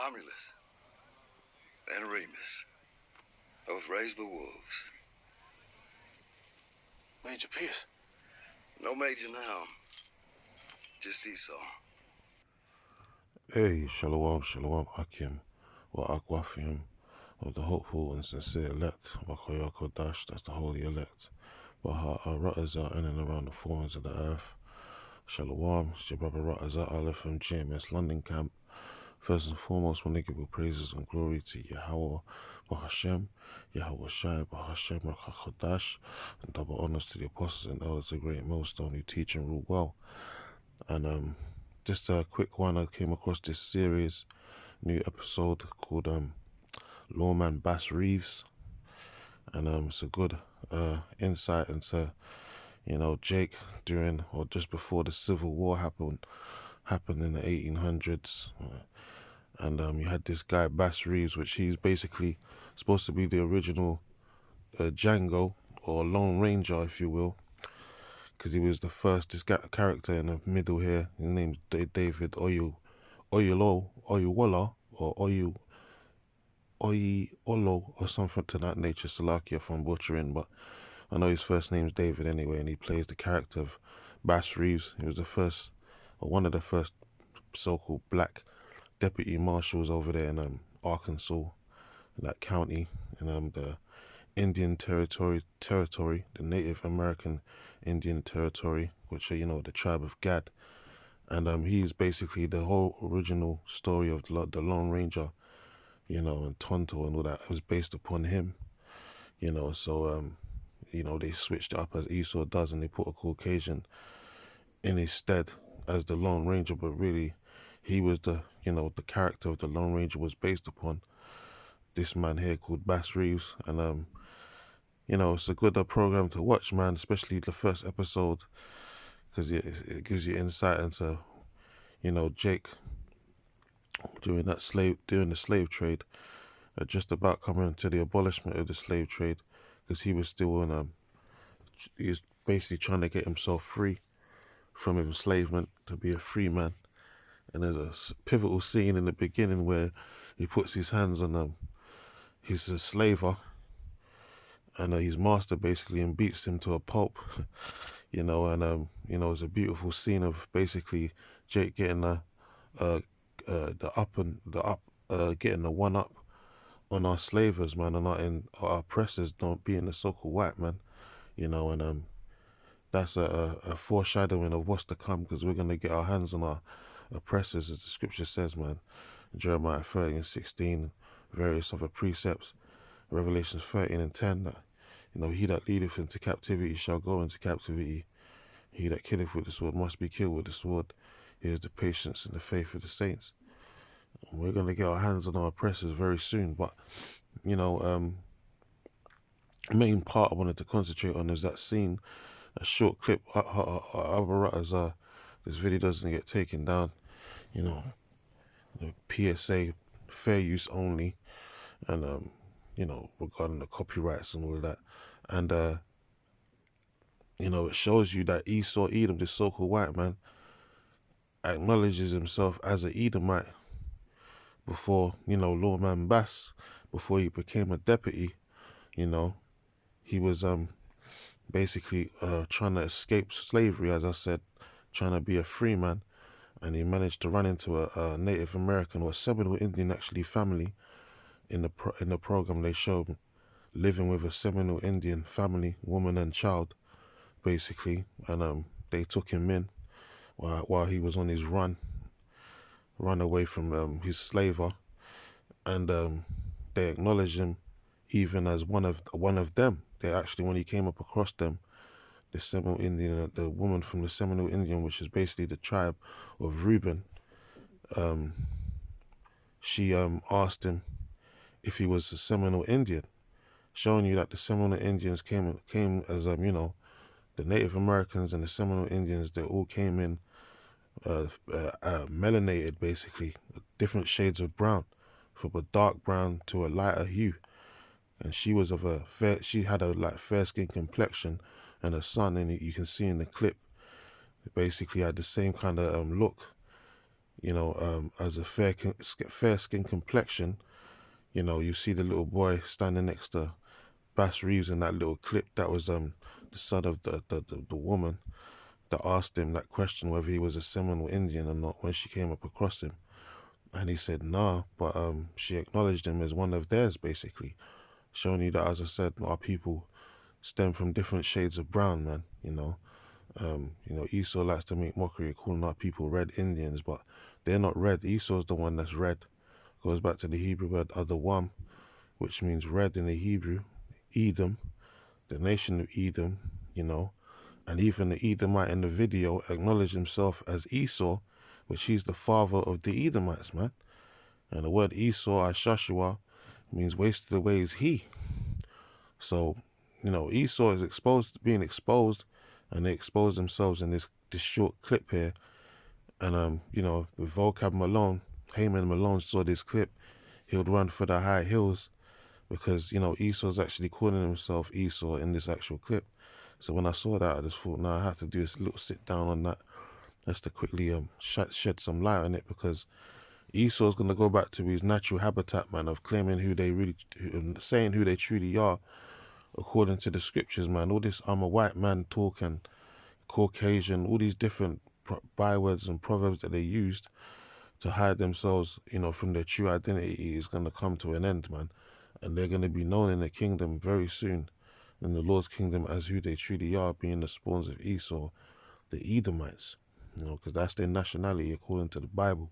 Romulus and Remus, both raised by wolves. Major Pierce. No Major now, just Esau. Hey, Shalom, Shalom, Akim, wa Akwafim, of the hopeful and sincere elect, Wakoya Kodash, that's the holy elect, Baha Ra'azah in and around the four ends of the earth. Shalom, it's your brother Ra'azah Aleph from GMS London Camp. First and foremost, when they give praises and glory to Yahweh, Bahashem, Yahweh Shai, Bahashem, Rakachodash, and double honors to the apostles and elders of Great Millstone who teach and rule well. And just a quick one, I came across this series, new episode called Lawman Bass Reeves, and it's a good insight into, Jake during or just before the Civil War happened in the 1800s. And you had this guy, Bass Reeves, which he's basically supposed to be the original Django, or Lone Ranger, if you will, because he was the first, this guy, character in the middle here. His name's David Oyuwola, or Oyolo, or something to that nature. Salakia if I'm butchering, but I know his first name's David anyway, and he plays the character of Bass Reeves. He was the first, or one of the first so-called black deputy marshals over there in Arkansas, in that county, in the Indian territory, the Native American Indian territory, which are, the tribe of Gad. And he's basically the whole original story of the Lone Ranger, and Tonto and all that was based upon him, so they switched it up as Esau does, and they put a Caucasian in his stead as the Lone Ranger, but really he was the character of the Lone Ranger was based upon this man here called Bass Reeves. And it's a good program to watch, man, especially the first episode, because it gives you insight into Jake during the slave trade, just about coming to the abolishment of the slave trade, because he was still he was basically trying to get himself free from enslavement to be a free man. And there's a pivotal scene in the beginning where he puts his hands on his slaver, and his master basically, and beats him to a pulp, and it's a beautiful scene of basically Jake getting getting the one up on our slavers, man, and our oppressors, don't being the so-called white man, and that's a foreshadowing of what's to come, because we're going to get our hands on our oppressors, as the scripture says, man. Jeremiah 30 and 16, various other precepts, Revelations 13 and 10, that, he that leadeth into captivity shall go into captivity. He that killeth with the sword must be killed with the sword. Here's the patience and the faith of the saints. And we're going to get our hands on our oppressors very soon, but, the main part I wanted to concentrate on is that scene, a short clip, as this video doesn't get taken down, the PSA, fair use only, and regarding the copyrights and all of that, and it shows you that Esau Edom, this so-called white man, acknowledges himself as an Edomite before, Lawman Bass, before he became a deputy. He was basically trying to escape slavery, as I said, trying to be a free man, and he managed to run into a Native American, or a Seminole Indian actually, family. In the program they showed living with a Seminole Indian family, woman and child, basically, and they took him in while he was on his run away from his slaver, and they acknowledged him even as one of them. They actually, when he came up across them, the Seminole Indian, the woman from the Seminole Indian, which is basically the tribe of Reuben, she asked him if he was a Seminole Indian, showing you that the Seminole Indians came as the Native Americans and the Seminole Indians, they all came in melanated, basically, different shades of brown, from a dark brown to a lighter hue. And she was she had a fair skin complexion, and her son, and you can see in the clip, basically had the same kind of look, as a fair skin complexion. You see the little boy standing next to Bass Reeves in that little clip. That was the son of the woman that asked him that question whether he was a Seminole Indian or not when she came up across him, and he said nah, but she acknowledged him as one of theirs, basically showing you that, as I said, our people stem from different shades of brown, man. Esau likes to make mockery of calling our people red Indians, but they're not red. Esau's the one that's red. Goes back to the Hebrew word Adawam, which means red in the Hebrew. Edom, the nation of Edom, and even the Edomite in the video acknowledged himself as Esau, which he's the father of the Edomites, man. And the word Esau, Ashashua, means wasted away is he. So, Esau is being exposed, and they expose themselves in this short clip here. And with Vocab Malone, Heyman Malone saw this clip, he would run for the high hills because Esau's actually calling himself Esau in this actual clip. So when I saw that, I just thought, I have to do this little sit down on that, just to quickly shed some light on it, because Esau's gonna go back to his natural habitat, man, of claiming saying who they truly are according to the scriptures, man. All this I'm a white man talk and Caucasian, all these different bywords and proverbs that they used to hide themselves, from their true identity is going to come to an end, man. And they're going to be known in the kingdom very soon, in the Lord's kingdom, as who they truly are, being the spawns of Esau, the Edomites, because that's their nationality according to the Bible.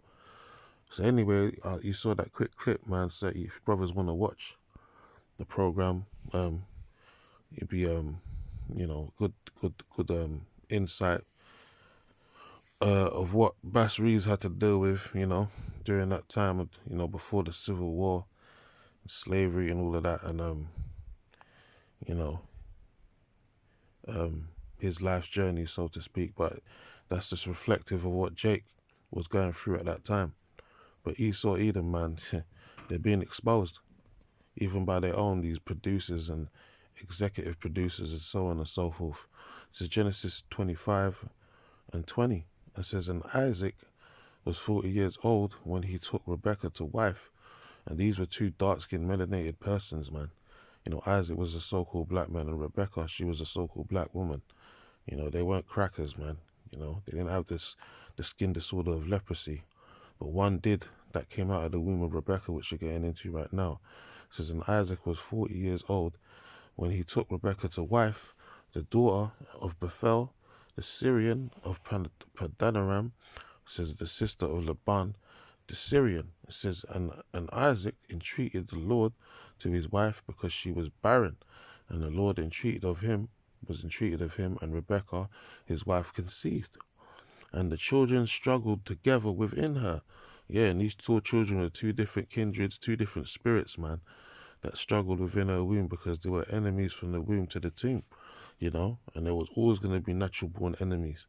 So anyway, you saw that quick clip, man. So if brothers want to watch the program, it'd be good insight of what Bass Reeves had to deal with, during that time of, before the Civil War, slavery and all of that, and his life's journey, so to speak. But that's just reflective of what Jake was going through at that time. But Esau, Edom, man, they're being exposed, even by their own, these producers and executive producers and so on and so forth. This is Genesis 25 and 20. It says, and Isaac was 40 years old when he took Rebekah to wife. And these were two dark-skinned, melanated persons, man. Isaac was a so-called black man, and Rebekah, she was a so-called black woman. They weren't crackers, man. They didn't have the skin disorder of leprosy. But one did, that came out of the womb of Rebekah, which we're getting into right now. It says, and Isaac was 40 years old when he took Rebekah to wife, the daughter of Bethel, the Syrian of Padanaram, says the sister of Laban, the Syrian. It says, and Isaac entreated the Lord to his wife because she was barren, and the Lord was entreated of him, and Rebekah, his wife, conceived. And the children struggled together within her. Yeah, and these two children were two different kindreds, two different spirits, man, that struggled within her womb because they were enemies from the womb to the tomb, and there was always going to be natural born enemies.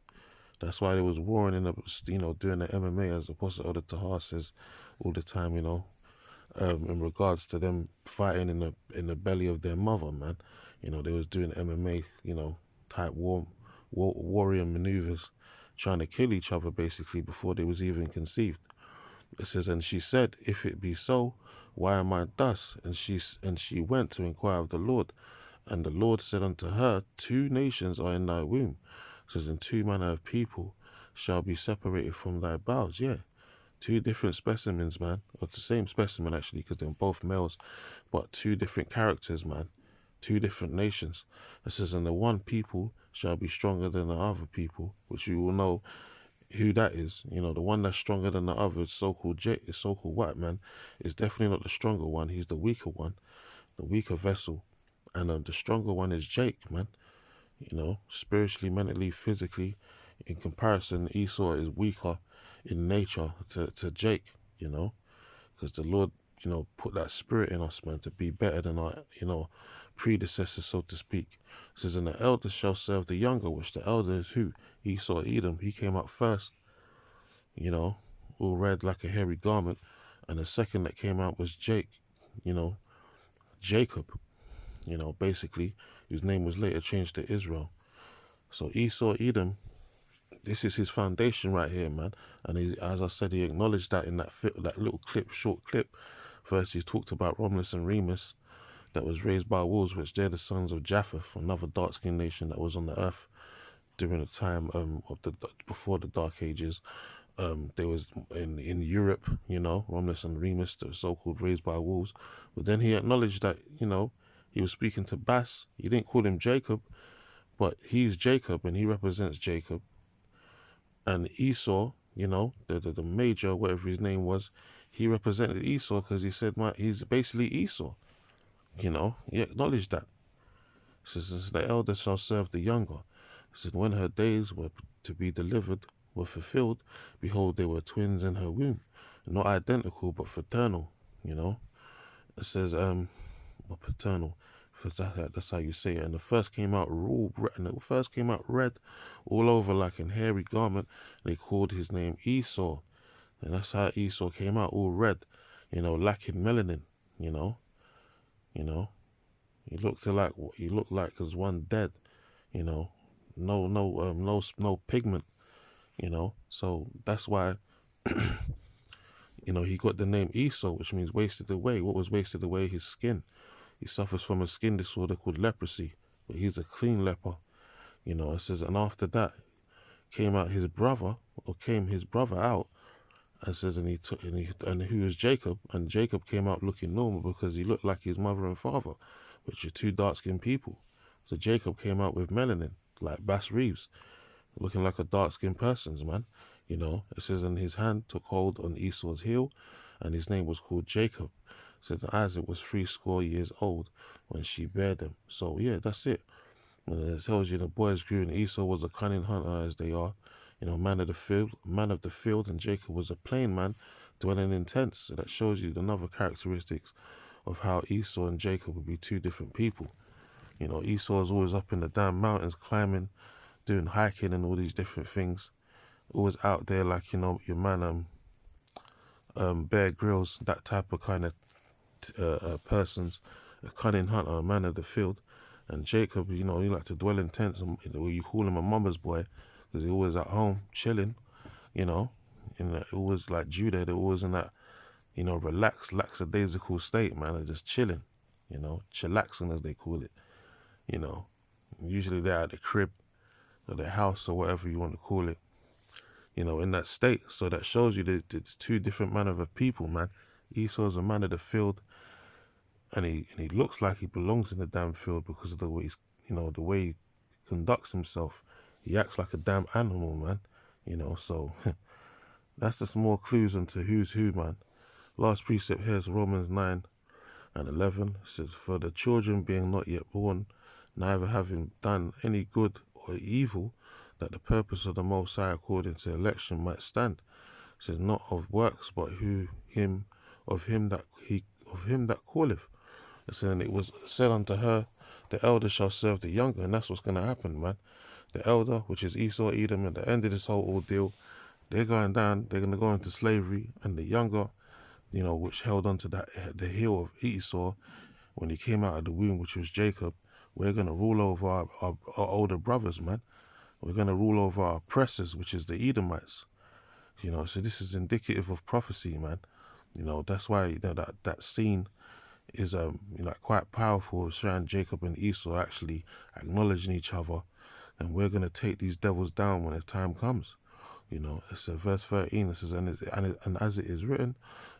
That's why there was warring doing the MMA, as Apostle Elder Tahar says all the time, in regards to them fighting in the belly of their mother, man. They was doing MMA, type warrior maneuvers, trying to kill each other basically before they was even conceived. It says, and she said, if it be so, why am I thus? And she went to inquire of the Lord. And the Lord said unto her, 2 nations are in thy womb. It says, and 2 manner of people shall be separated from thy bowels. Yeah, 2 different specimens, man. Or it's the same specimen, actually, because they're both males. But 2 different characters, man. 2 different nations. It says, and the one people shall be stronger than the other people, which you will know who that is. The one that's stronger than the other, so-called white man, is definitely not the stronger one. He's the weaker one, the weaker vessel. And the stronger one is Jake, man. Spiritually, mentally, physically. In comparison, Esau is weaker in nature to Jake, because the Lord, put that spirit in us, man, to be better than our, predecessors, so to speak. It says, and the elder shall serve the younger, which the elder is who? Esau, Edom. He came up first, all red like a hairy garment. And the second that came out was Jake, Jacob, basically, whose name was later changed to Israel. So Esau, Edom, This is his foundation right here, man. And as I said, he acknowledged that in that little clip, short clip. First, he talked about Romulus and Remus, that was raised by wolves, which they're the sons of Japheth, another dark-skinned nation that was on the earth during the time of the before the Dark Ages. There was in Europe, Romulus and Remus, the so-called raised by wolves. But then he acknowledged that he was speaking to Bass. He didn't call him Jacob, but he's Jacob and he represents Jacob. And Esau, the major, whatever his name was, he represented Esau because he said, he's basically Esau. He acknowledged that. It says, the elder shall serve the younger. It says, when her days were to be delivered were fulfilled, behold, they were twins in her womb. Not identical, but fraternal, It says, or paternal. That's how you say it. And the first came out red all over like an hairy garment. They called his name Esau. And that's how Esau came out all red, lacking melanin, you know. He looked like as one dead, no pigment, So that's why, he got the name Esau, which means wasted away. What was wasted away? His skin. He suffers from a skin disorder called leprosy, but he's a clean leper. It says, and after that came his brother out, and says, and who is Jacob? And Jacob came out looking normal because he looked like his mother and father, which are two dark-skinned people. So Jacob came out with melanin, like Bass Reeves, looking like a dark-skinned person's man. It says, and his hand took hold on Esau's heel, and his name was called Jacob. It said that Isaac was 80 years old when she bare them. So yeah, that's it. And it tells you the boys grew, and Esau was a cunning hunter as they are, man of the field, and Jacob was a plain man, dwelling in tents. So that shows you another characteristics of how Esau and Jacob would be two different people. Esau is always up in the damn mountains, climbing, doing hiking and all these different things. Always out there like, your man, Bear Grylls, that type of kind of persons, a cunning hunter, a man of the field. And Jacob, he like to dwell in tents, and you call him a mama's boy, because he's always at home, chilling, always like Judah, they're always in that, relaxed, lackadaisical state, man, and just chilling, chillaxing as they call it, Usually they're at the crib, or their house, or whatever you want to call it, in that state. So that shows you that it's two different manner of people, man. Esau's a man of the field, and he looks like he belongs in the damn field because of the way the way he conducts himself. He acts like a damn animal, man. So that's just more clues into who's who, man. Last precept here is Romans 9:11. It says, for the children being not yet born, neither having done any good or evil, that the purpose of the Most High according to election might stand. It says, not of works, but of him that calleth. It said, and it was said unto her, the elder shall serve the younger, and that's what's going to happen, man. The elder, which is Esau, Edom, at the end of this whole ordeal, they're going down, they're going to go into slavery, and the younger, which held onto the heel of Esau, when he came out of the womb, which was Jacob, we're going to rule over our older brothers, man. We're going to rule over our oppressors, which is the Edomites. So this is indicative of prophecy, man. That's why that scene is quite powerful, showing Jacob and Esau actually acknowledging each other, and we're going to take these devils down when the time comes. It's verse 13. It says, and as it is written,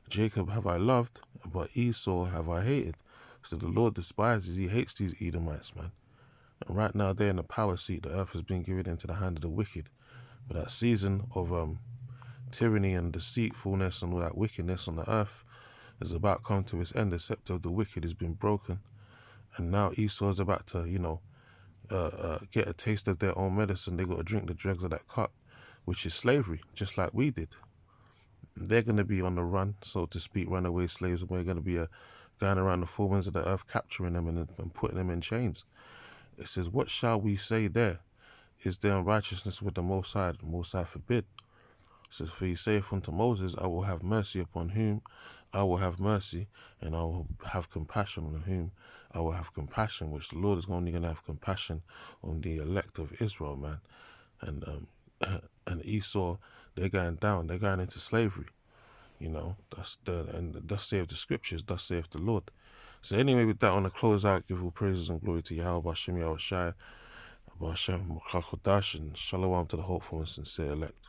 Jacob have I loved, but Esau have I hated. So the Lord despises, he hates these Edomites, man. And right now they're in the power seat. The earth has been given into the hand of the wicked. But that season of tyranny and deceitfulness and all that wickedness on the earth is about to come to its end. The scepter of the wicked has been broken. And now Esau is about to, get a taste of their own medicine. They got to drink the dregs of that cup, which is slavery, just like we did. They're going to be on the run, so to speak, runaway slaves, and we're going to be going around the four winds of the earth, capturing them and putting them in chains. It says, what shall we say there? Is there unrighteousness with the Most High? The Most High forbid. It says, for he saith unto Moses, I will have mercy upon whom I will have mercy, and I will have compassion on whom I will have compassion, which the Lord is only going to have compassion on the elect of Israel, man. And and Esau, they're going down. They're going into slavery. You know, and thus saith the scriptures, thus saith the Lord. So anyway, with that, on the close out, give all praises and glory to Yahweh, Hashem, Yahweh Shai, Hashem, Mukakodash, and Shalom to the hopeful and sincere elect.